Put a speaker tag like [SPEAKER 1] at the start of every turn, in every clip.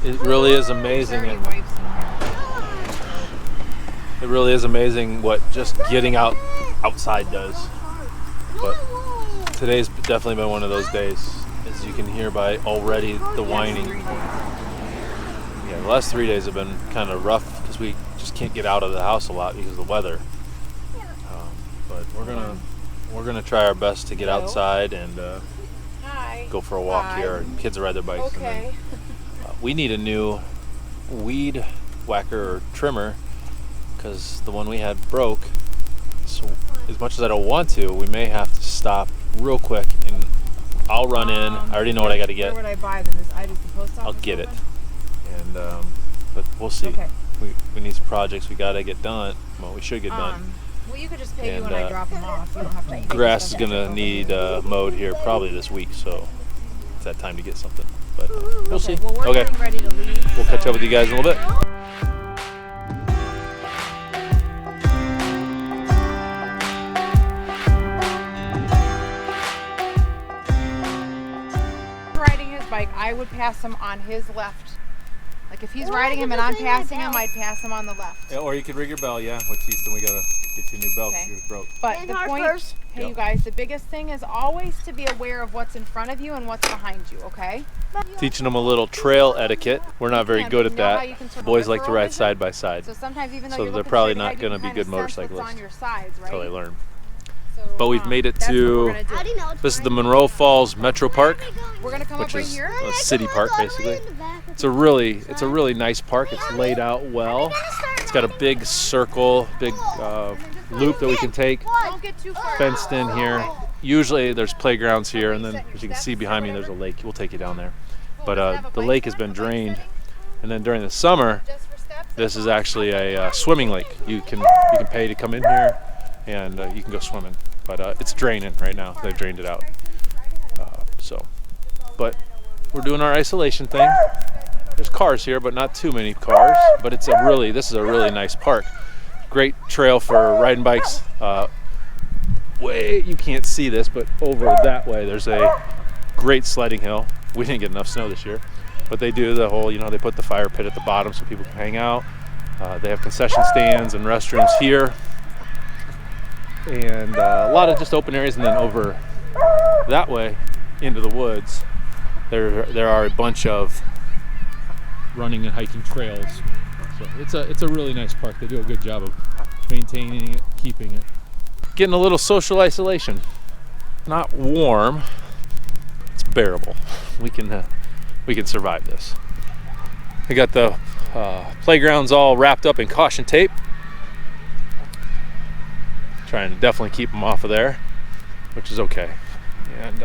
[SPEAKER 1] It really is amazing. It really is amazing what just getting outside does. But today's definitely been one of those days, as you can hear by already the whining. Yeah, the last 3 days have been kind of rough because we just can't get out of the house a lot because of the weather. But we're gonna try our best to get outside and go for a walk here. And kids ride their bikes.
[SPEAKER 2] Okay.
[SPEAKER 1] And then, we need a new weed whacker or trimmer because the one we had broke. So as much as I don't want to, we may have to stop real quick and I'll run in. I already know what I got to get.
[SPEAKER 2] Where would I buy them? Is Heidi's the post office?
[SPEAKER 1] I'll get it.
[SPEAKER 2] open?
[SPEAKER 1] And but we'll see.
[SPEAKER 2] Okay.
[SPEAKER 1] We need some projects we got to get done. Well, we should get done.
[SPEAKER 2] Well, you could just pay me
[SPEAKER 1] And,
[SPEAKER 2] when I drop them off. You don't have to.
[SPEAKER 1] Grass is gonna need mowed here probably this week, so it's that time to get something. But we'll see.
[SPEAKER 2] Well, we're getting ready to leave.
[SPEAKER 1] We'll catch up with you guys in a little bit.
[SPEAKER 2] Riding his bike, I would pass him on his left. Like if he's riding him and I'm passing him, I'd pass him on the left.
[SPEAKER 1] Yeah, or you could rig your bell, yeah. With Easton, we gotta get you a new bell because yours broke.
[SPEAKER 2] But
[SPEAKER 3] And
[SPEAKER 2] the
[SPEAKER 3] Harper's.
[SPEAKER 2] point, hey
[SPEAKER 1] Yep.
[SPEAKER 2] you guys, the biggest thing is always to be aware of what's in front of you and what's behind you, okay?
[SPEAKER 1] Teaching them a little trail etiquette. We're not very good at that. Boys like to ride side by side,
[SPEAKER 2] So sometimes even though
[SPEAKER 1] so
[SPEAKER 2] you're
[SPEAKER 1] they're
[SPEAKER 2] looking
[SPEAKER 1] probably
[SPEAKER 2] straight
[SPEAKER 1] not
[SPEAKER 2] ahead,
[SPEAKER 1] going
[SPEAKER 2] you
[SPEAKER 1] to be
[SPEAKER 2] can
[SPEAKER 1] good
[SPEAKER 2] kinda sense what's
[SPEAKER 1] motorcyclists
[SPEAKER 2] on your sides, right?
[SPEAKER 1] until they learn.
[SPEAKER 2] So,
[SPEAKER 1] But we've made it
[SPEAKER 2] that's what
[SPEAKER 1] to-
[SPEAKER 2] we're gonna do.
[SPEAKER 3] How do you know it's
[SPEAKER 1] This is the
[SPEAKER 3] mine?
[SPEAKER 1] Monroe Falls Metro Park,
[SPEAKER 2] We're gonna come
[SPEAKER 1] which
[SPEAKER 2] up right
[SPEAKER 1] is
[SPEAKER 2] here.
[SPEAKER 1] a city park basically. It's a really nice park. It's laid out well. It's got a big circle, big loop that we can take.
[SPEAKER 2] Don't get too far.
[SPEAKER 1] Fenced in here. Usually there's playgrounds here, and then as you can see behind me, there's a lake. We'll take you down there. But the lake has been drained, and then during the summer,
[SPEAKER 2] Just for steps.
[SPEAKER 1] this is actually a swimming lake. You can pay to come in here, and you can go swimming. But it's draining right now. They've drained it out. But we're doing our isolation thing. There's cars here, but not too many cars. But this is a really nice park. Great trail for riding bikes. You can't see this, but over that way there's a great sledding hill. We didn't get enough snow this year, but they do the whole, they put the fire pit at the bottom so people can hang out. They have concession stands and restrooms here, and a lot of just open areas. And then over that way into the woods, there are a bunch of running and hiking trails. So it's a really nice park. They do a good job of maintaining it, keeping it. Getting a little social isolation. Not warm. It's bearable. We can survive this. We got the playgrounds all wrapped up in caution tape. Trying to definitely keep them off of there, which is okay. And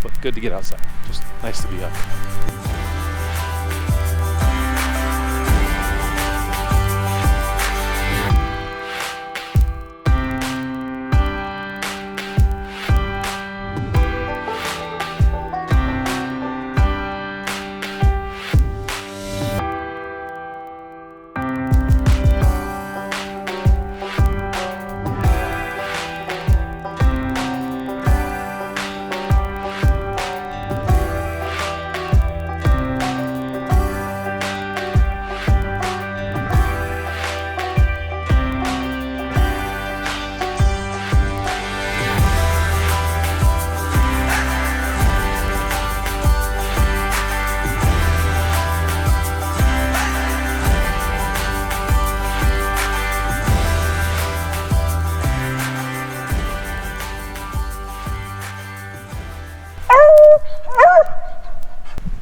[SPEAKER 1] but good to get outside. Just nice to be up.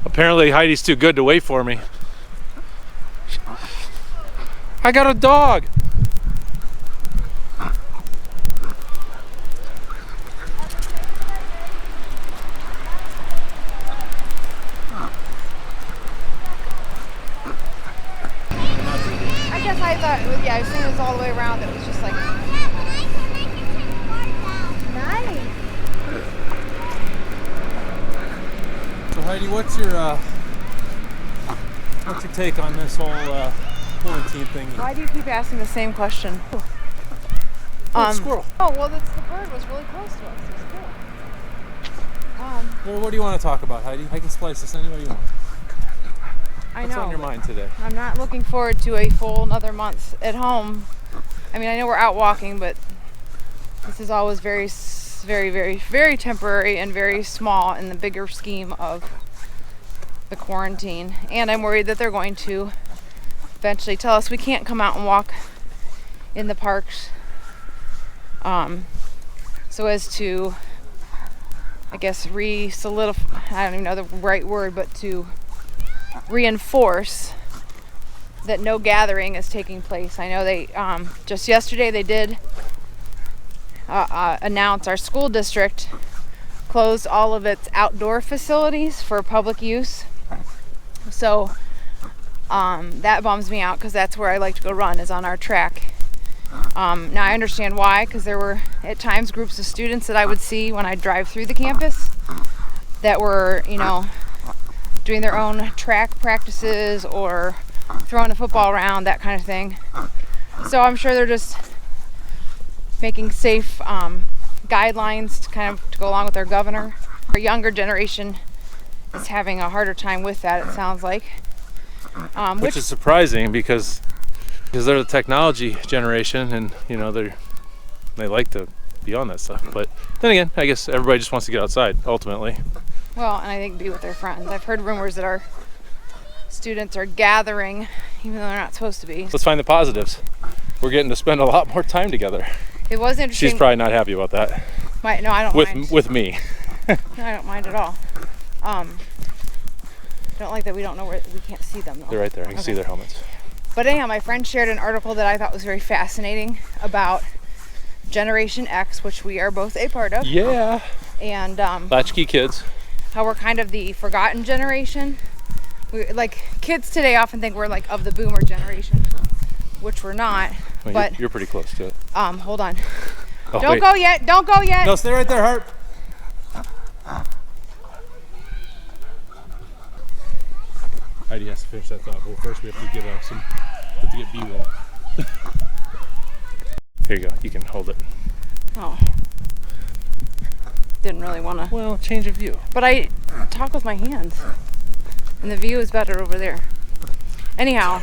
[SPEAKER 1] Apparently Heidi's too good to wait for me. I got a dog.
[SPEAKER 2] I guess I thought, as soon as it was all the way around, it was just like.
[SPEAKER 3] Nice.
[SPEAKER 1] So Heidi, what's your take on this whole quarantine thing?
[SPEAKER 2] Why do you keep asking the same question?
[SPEAKER 1] Squirrel.
[SPEAKER 2] Oh, well, the bird was really close to us. It was cool.
[SPEAKER 1] Well, what do you want to talk about, Heidi? I can splice this any way you want.
[SPEAKER 2] I
[SPEAKER 1] What's
[SPEAKER 2] know.
[SPEAKER 1] on your mind today?
[SPEAKER 2] I'm not looking forward to a full another month at home. I mean, I know we're out walking, but this is always very, very temporary and very small in the bigger scheme of the quarantine. And I'm worried that they're going to eventually tell us we can't come out and walk in the parks. So as to, I guess, re-solidify, I don't even know the right word, but to reinforce that no gathering is taking place. I know they, just yesterday they did announce our school district closed all of its outdoor facilities for public use. So that bums me out because that's where I like to go run, is on our track. Now I understand why, because there were at times groups of students that I would see when I drive through the campus that were, you know, doing their own track practices or throwing a football around, that kind of thing. So I'm sure they're just making safe guidelines to kind of to go along with their governor. Our younger generation is having a harder time with that, it sounds like.
[SPEAKER 1] Which is surprising because they're the technology generation, and you know they like to be on that stuff. But then again, I guess everybody just wants to get outside ultimately.
[SPEAKER 2] Well, and I think be with their friends. I've heard rumors that our students are gathering even though they're not supposed to be.
[SPEAKER 1] Let's find the positives. We're getting to spend a lot more time together.
[SPEAKER 2] It was interesting.
[SPEAKER 1] She's probably not happy about that.
[SPEAKER 2] No, I don't mind.
[SPEAKER 1] With me.
[SPEAKER 2] No, I don't mind at all. Don't like that we don't know where, we can't see them though.
[SPEAKER 1] They're right there. I can see their helmets.
[SPEAKER 2] But anyhow, my friend shared an article that I thought was very fascinating about Generation X, which we are both a part of.
[SPEAKER 1] Yeah.
[SPEAKER 2] And
[SPEAKER 1] latchkey kids.
[SPEAKER 2] How we're kind of the forgotten generation. Like kids today often think we're like of the boomer generation, which we're not.
[SPEAKER 1] Well,
[SPEAKER 2] but
[SPEAKER 1] you're pretty close to it.
[SPEAKER 2] Hold on.
[SPEAKER 1] Oh,
[SPEAKER 2] Don't
[SPEAKER 1] wait.
[SPEAKER 2] go yet. Don't go yet.
[SPEAKER 1] No, stay right there, Harp. Heidi has to finish that thought, but first we have to get B-roll. Here you go. You can hold it.
[SPEAKER 2] Oh. Didn't really want to.
[SPEAKER 1] Well, change of view.
[SPEAKER 2] But I talk with my hands, and the view is better over there. Anyhow,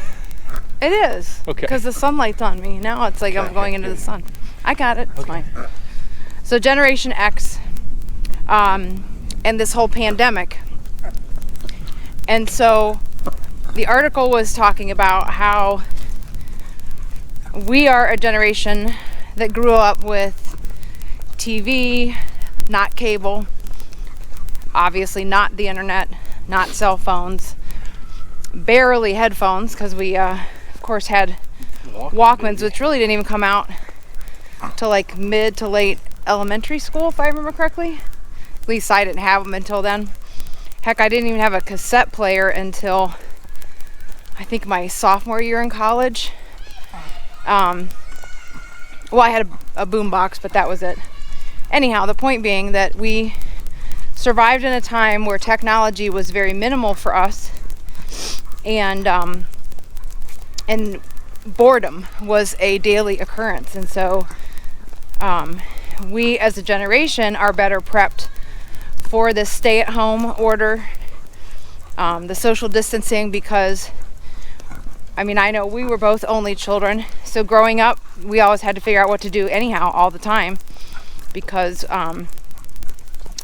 [SPEAKER 2] it is.
[SPEAKER 1] Okay.
[SPEAKER 2] Because the sunlight's on me. Now it's like I'm going into the sun. I got it. It's fine. So Generation X, and this whole pandemic. And so the article was talking about how we are a generation that grew up with TV, not cable, obviously not the internet, not cell phones, barely headphones, because we of course had Walkmans, which really didn't even come out till like mid to late elementary school, if I remember correctly. At least I didn't have them until then. Heck, I didn't even have a cassette player until I think my sophomore year in college. Well, I had a boom box, but that was it. Anyhow, the point being that we survived in a time where technology was very minimal for us, and boredom was a daily occurrence. And so we as a generation are better prepped for this stay-at-home order, the social distancing, because I mean, I know we were both only children, so growing up we always had to figure out what to do anyhow all the time, because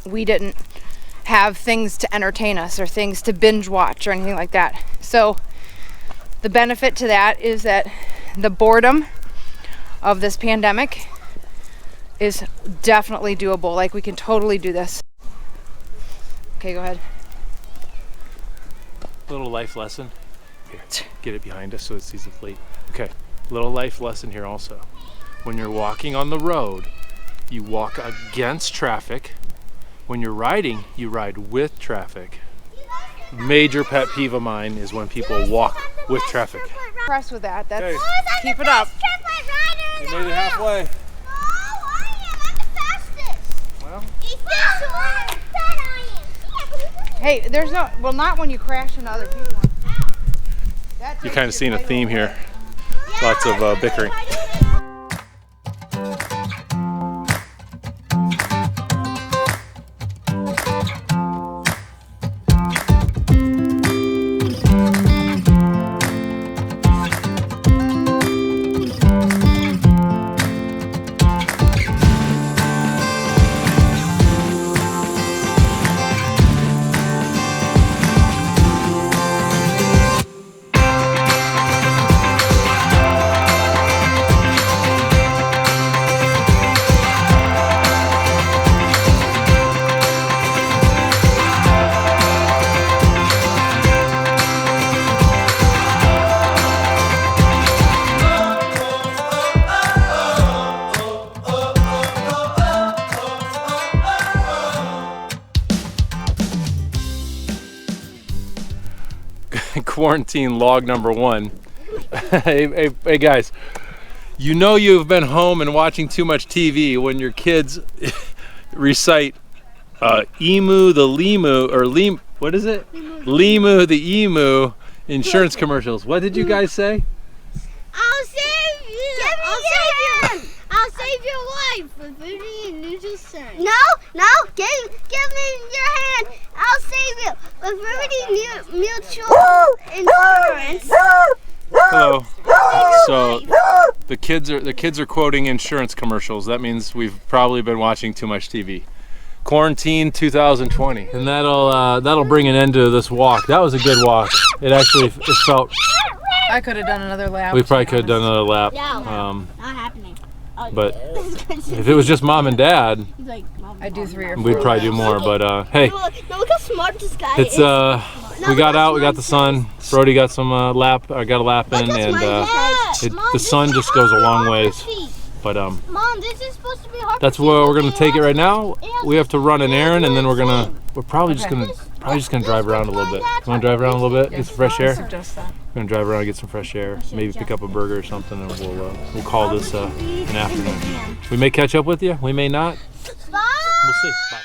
[SPEAKER 2] we didn't have things to entertain us or things to binge watch or anything like that. So the benefit to that is that the boredom of this pandemic is definitely doable. Like, we can totally do this. Okay, go ahead.
[SPEAKER 1] Little life lesson. Here, get it behind us so it sees the plate. Okay, little life lesson here also. When you're walking on the road, you walk against traffic. When you're riding, you ride with traffic. Major pet peeve of mine is when people walk with traffic.
[SPEAKER 2] Impressed with that. That's
[SPEAKER 1] Okay.
[SPEAKER 2] Keep it up.
[SPEAKER 1] You made it halfway. Well,
[SPEAKER 2] Hey, there's no, well, not when you crash into other people.
[SPEAKER 1] you're kind of seeing a theme here. Lots of bickering. quarantine log number 1. Hey guys, you know you've been home and watching too much TV when your kids recite emu the emu, or what is it? Limu the emu insurance commercials. What did you guys say?
[SPEAKER 3] I'll save you. Give me your hand. I'll save your life for Foodie and Neutral Sense. No, give me your hand. I'll save you with Foodie Mutual Insurance.
[SPEAKER 1] Hello. So the kids are quoting insurance commercials. That means we've probably been watching too much TV. Quarantine 2020, and that'll bring an end to this walk. That was a good walk. It felt.
[SPEAKER 2] I could have done another lap.
[SPEAKER 1] We probably could have done another lap.
[SPEAKER 3] Not happening.
[SPEAKER 1] But if it was just mom and dad,
[SPEAKER 2] I do 3 or 4.
[SPEAKER 1] we'd probably do more. But hey,
[SPEAKER 3] Look how smart this guy
[SPEAKER 1] it's we got out. We got the sun. Brody got some lap. I got a lap in, and the sun just goes a long ways. But
[SPEAKER 3] Mom, this is supposed to be Harper.
[SPEAKER 1] that's where we're gonna take it right now. We have to run an errand, and then we're probably just gonna drive around a little bit. You wanna drive around a little bit, get some fresh air?
[SPEAKER 2] Suggest that.
[SPEAKER 1] We're gonna drive around and get some fresh air. Maybe pick up a burger or something, and we'll call this an afternoon. We may catch up with you. We may not.
[SPEAKER 3] Bye.
[SPEAKER 1] We'll see. Bye.